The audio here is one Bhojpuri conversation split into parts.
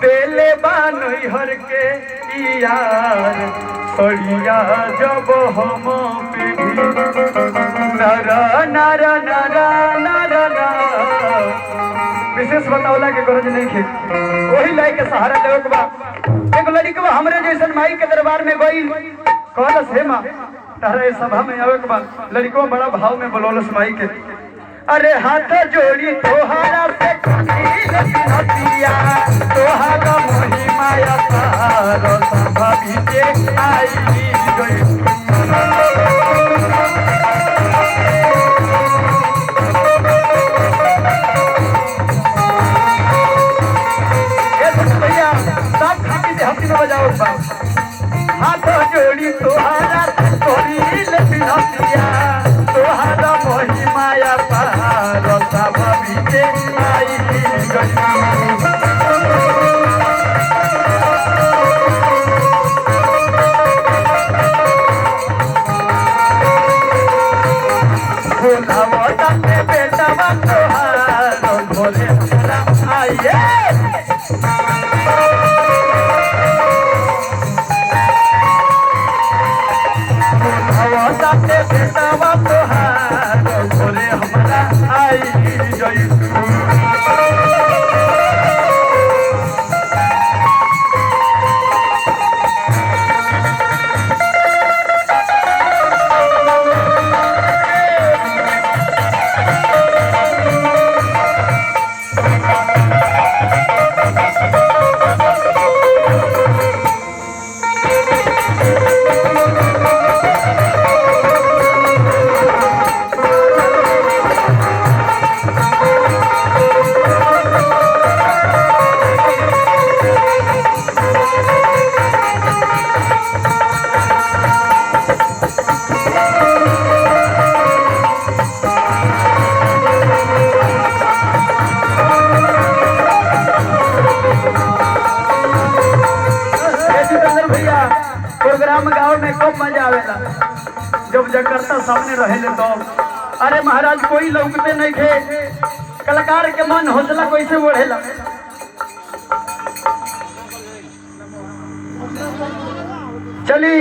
बेले बानहर के यार सड़िया जब हम पीढ़ी नरा नरा नरा नरा विशेष बतावला के गरज नहीं खे वही लाई के सहारा देवे के बा। एक लड़की हमरे जैसन माई के दरबार में गई कहलस हे माँ तारा इस सभा में आवे के बा। लड़को बड़ा भाव में बोलौलस माई के अरे हाथ जोड़ी तोहारा पे नदिया तोहारा मोही माया तारो सभा बीचे आई गई भैया सब खाती से हफ्ती में बजाओ हाथ जोड़ी तोहारा तोरी नदिया तोहारा मोही माया तारो सभा बीचे आई गई प्रोग्राम गाँव में खूब मजा आवेला जब जगरता सामने रहेले तो अरे महाराज कोई लौकते नहीं थे कलाकार के मन हौसला कैसे बढ़ेला। चली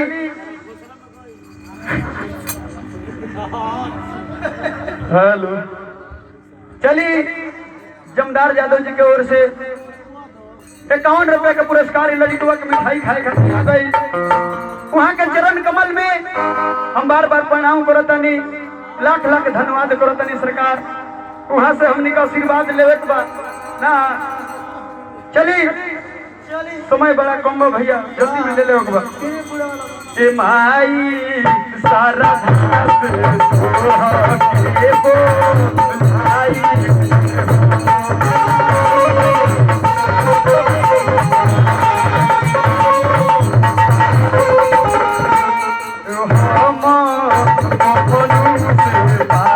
हेलो चली जमदार यादव जी की ओर से 51 रुपए का पुरस्कार लड़कियों की मिठाई खाए खातिर आ गई। वहाँ के चरण कमल में हम बार बार प्रणाम करतनी लाख लाख धन्यवाद करतनी सरकार। वहाँ से हमनी का आशीर्वाद लेवे के बाद ना चली समय बड़ा कम बा भैया जल्दी में ले ले के बाद ए माई सारा